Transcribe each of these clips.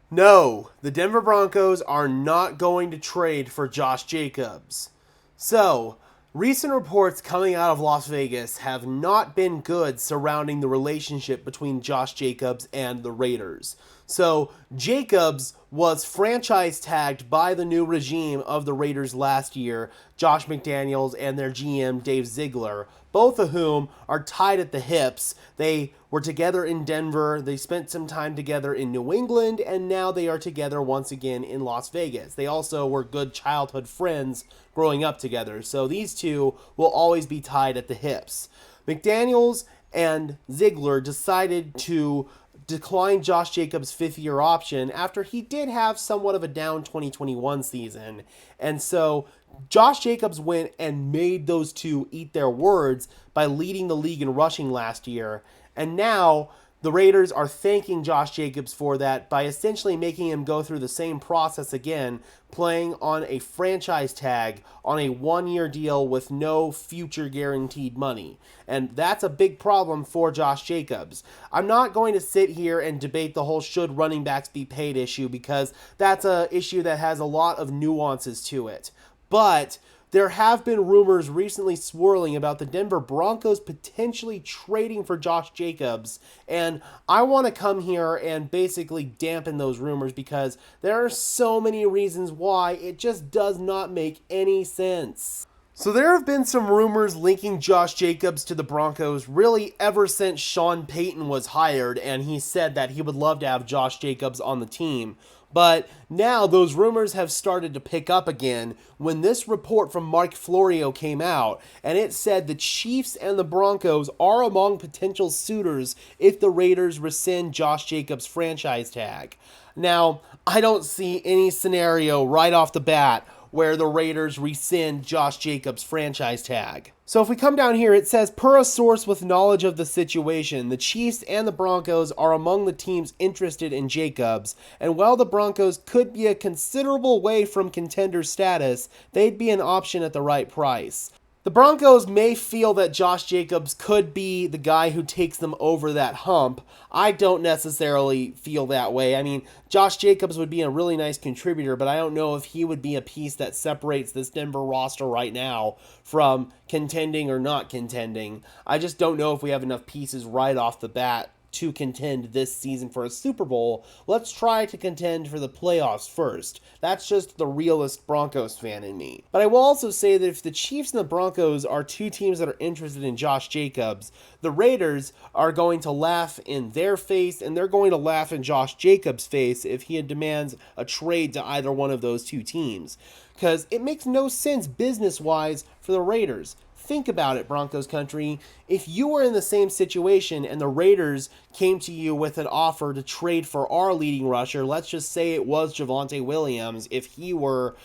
No, the Denver Broncos are not going to trade for Josh Jacobs. So, recent reports coming out of Las Vegas have not been good surrounding the relationship between Josh Jacobs and the Raiders. So, Jacobs was franchise tagged by the new regime of the Raiders last year, Josh McDaniels and their GM Dave Ziegler, both of whom are tied at the hips. They were together in Denver, they spent some time together in New England, and now they are together once again in Las Vegas. They also were good childhood friends growing up together, so these two will always be tied at the hips. McDaniels and Ziegler decided to decline Josh Jacobs' fifth-year option after he did have somewhat of a down 2021 season. And so Josh Jacobs went and made those two eat their words by leading the league in rushing last year. And now the Raiders are thanking Josh Jacobs for that by essentially making him go through the same process again, playing on a franchise tag on a one-year deal with no future guaranteed money. And that's a big problem for Josh Jacobs. I'm not going to sit here and debate the whole should running backs be paid issue because that's an issue that has a lot of nuances to it. But there have been rumors recently swirling about the Denver Broncos potentially trading for Josh Jacobs, and I want to come here and basically dampen those rumors because there are so many reasons why it just does not make any sense. So there have been some rumors linking Josh Jacobs to the Broncos really ever since Sean Payton was hired, and he said that he would love to have Josh Jacobs on the team. But now those rumors have started to pick up again when this report from Mark Florio came out, and it said the Chiefs and the Broncos are among potential suitors if the Raiders rescind Josh Jacobs' franchise tag. Now, I don't see any scenario right off the bat where the Raiders rescind Josh Jacobs' franchise tag. So if we come down here, it says, per a source with knowledge of the situation, the Chiefs and the Broncos are among the teams interested in Jacobs, and while the Broncos could be a considerable way from contender status, they'd be an option at the right price. The Broncos may feel that Josh Jacobs could be the guy who takes them over that hump. I don't necessarily feel that way. I mean, Josh Jacobs would be a really nice contributor, but I don't know if he would be a piece that separates this Denver roster right now from contending or not contending. I just don't know if we have enough pieces right off the bat to contend this season for a Super Bowl. Let's try to contend for the playoffs first. That's just the realist Broncos fan in me. But I will also say that if the Chiefs and the Broncos are two teams that are interested in Josh Jacobs, the Raiders are going to laugh in their face, and they're going to laugh in Josh Jacobs' face if he demands a trade to either one of those two teams. Because it makes no sense business-wise for the Raiders. Think about it, Broncos country. If you were in the same situation and the Raiders came to you with an offer to trade for our leading rusher, let's just say it was Javonte Williams, if he were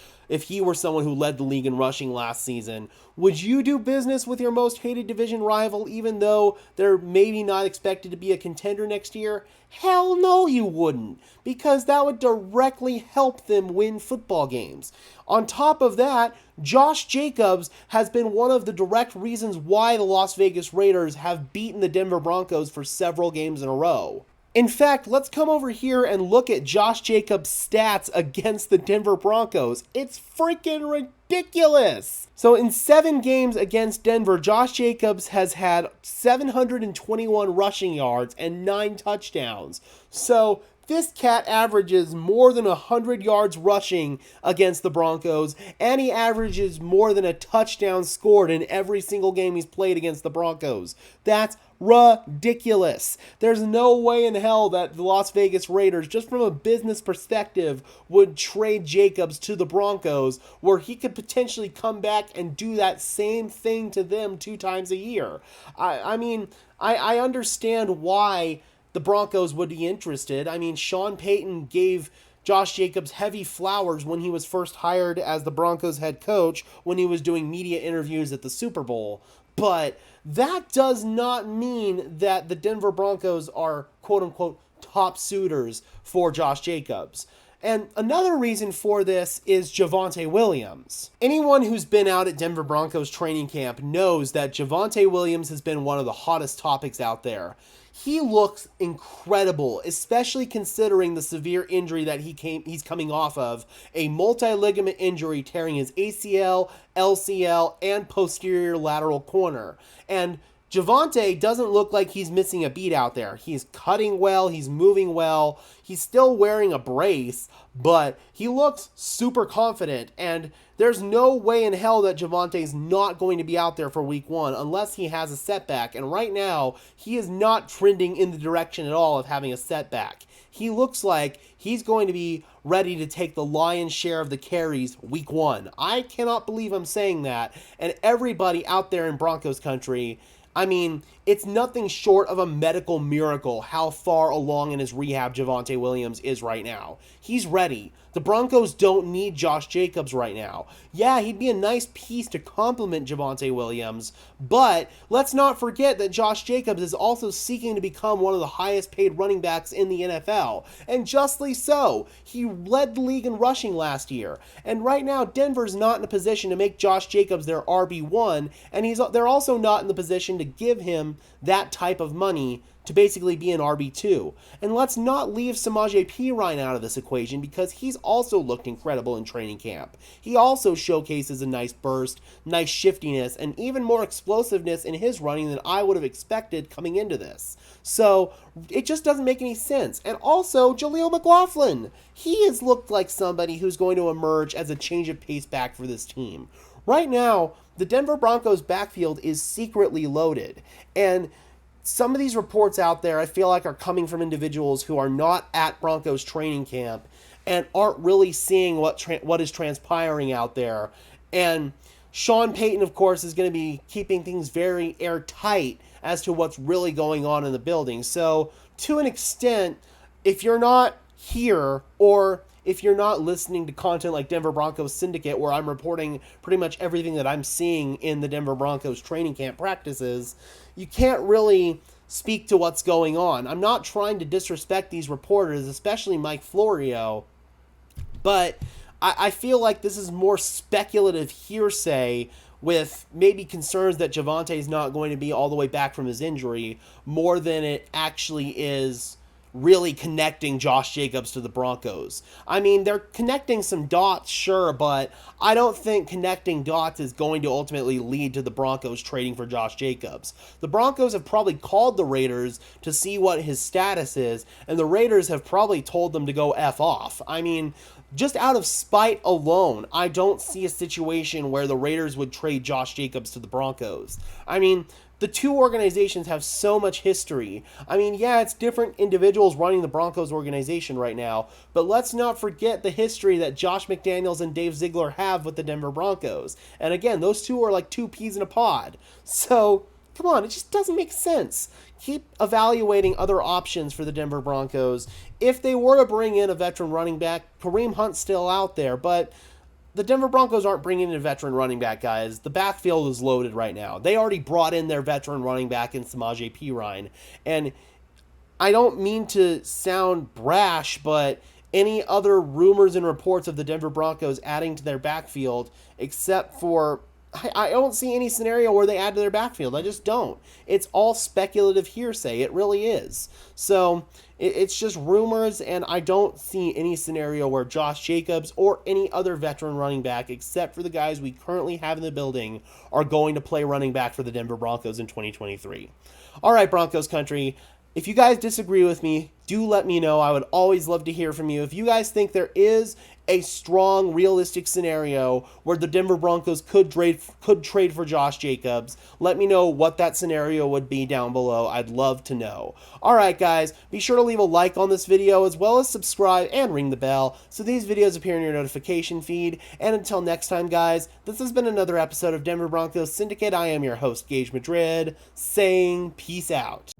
someone who led the league in rushing last season, would you do business with your most hated division rival even though they're maybe not expected to be a contender next year? Hell no, you wouldn't, because that would directly help them win football games. On top of that, Josh Jacobs has been one of the direct reasons why the Las Vegas Raiders have beaten the Denver Broncos for several games in a row. In fact, let's come over here and look at Josh Jacobs' stats against the Denver Broncos. It's freaking ridiculous. So in 7 games against Denver, Josh Jacobs has had 721 rushing yards and 9 touchdowns. So this cat averages more than 100 yards rushing against the Broncos, and he averages more than a touchdown scored in every single game he's played against the Broncos. That's ridiculous. There's no way in hell that the Las Vegas Raiders, just from a business perspective, would trade Jacobs to the Broncos, where he could potentially come back and do that same thing to them 2 times a year. I understand why the Broncos would be interested. I mean, Sean Payton gave Josh Jacobs heavy flowers when he was first hired as the Broncos head coach when he was doing media interviews at the Super Bowl. But that does not mean that the Denver Broncos are quote-unquote top suitors for Josh Jacobs. And another reason for this is Javonte Williams. Anyone who's been out at Denver Broncos training camp knows that Javonte Williams has been one of the hottest topics out there. he looks incredible, especially considering the severe injury that he's coming off of, a multi-ligament injury tearing his ACL, LCL, and posterior lateral corner. And Javonte doesn't look like he's missing a beat out there. He's cutting well, he's moving well, he's still wearing a brace, but he looks super confident, and there's no way in hell that Javonte's not going to be out there for week 1 unless he has a setback, and right now, he is not trending in the direction at all of having a setback. He looks like he's going to be ready to take the lion's share of the carries week 1. I cannot believe I'm saying that, and everybody out there in Broncos country, I mean, it's nothing short of a medical miracle how far along in his rehab Javonte Williams is right now. He's ready. The Broncos don't need Josh Jacobs right now. Yeah, he'd be a nice piece to complement Javonte Williams, but let's not forget that Josh Jacobs is also seeking to become one of the highest paid running backs in the NFL, and justly so. He led the league in rushing last year, and right now Denver's not in a position to make Josh Jacobs their RB1, and they're also not in the position to give him that type of money to basically be an RB2. And let's not leave Samaje Perine out of this equation because he's also looked incredible in training camp. He also showcases a nice burst, nice shiftiness, and even more explosiveness in his running than I would have expected coming into this. So it just doesn't make any sense. And also, Jaleel McLaughlin. He has looked like somebody who's going to emerge as a change of pace back for this team. Right now, the Denver Broncos backfield is secretly loaded. And some of these reports out there, I feel like, are coming from individuals who are not at Broncos training camp and aren't really seeing what is transpiring out there. And Sean Payton, of course, is going to be keeping things very airtight as to what's really going on in the building. So, to an extent, if you're not here or if you're not listening to content like Denver Broncos Syndicate, where I'm reporting pretty much everything that I'm seeing in the Denver Broncos training camp practices, you can't really speak to what's going on. I'm not trying to disrespect these reporters, especially Mike Florio, but I feel like this is more speculative hearsay with maybe concerns that Javonte is not going to be all the way back from his injury, more than it actually is really connecting Josh Jacobs to the Broncos. I mean, they're connecting some dots, sure, but I don't think connecting dots is going to ultimately lead to the Broncos trading for Josh Jacobs. The Broncos have probably called the Raiders to see what his status is, and the Raiders have probably told them to go F off. I mean, just out of spite alone, I don't see a situation where the Raiders would trade Josh Jacobs to the Broncos. I mean, the two organizations have so much history. I mean, yeah, it's different individuals running the Broncos organization right now, but let's not forget the history that Josh McDaniels and Dave Ziegler have with the Denver Broncos. And again, those two are like two peas in a pod. So, come on, it just doesn't make sense. Keep evaluating other options for the Denver Broncos. If they were to bring in a veteran running back, Kareem Hunt's still out there, but the Denver Broncos aren't bringing in a veteran running back, guys. The backfield is loaded right now. They already brought in their veteran running back in Samaje Perine. And I don't mean to sound brash, but any other rumors and reports of the Denver Broncos adding to their backfield, except for I don't see any scenario where they add to their backfield. I just don't. It's all speculative hearsay. It really is. So it's just rumors, and I don't see any scenario where Josh Jacobs or any other veteran running back, except for the guys we currently have in the building, are going to play running back for the Denver Broncos in 2023. All right, Broncos country. If you guys disagree with me, do let me know. I would always love to hear from you. If you guys think there is a strong, realistic scenario where the Denver Broncos could trade for Josh Jacobs, let me know what that scenario would be down below. I'd love to know. All right, guys, be sure to leave a like on this video as well as subscribe and ring the bell so these videos appear in your notification feed. And until next time, guys, this has been another episode of Denver Broncos Syndicate. I am your host, Gage Madrid, saying peace out.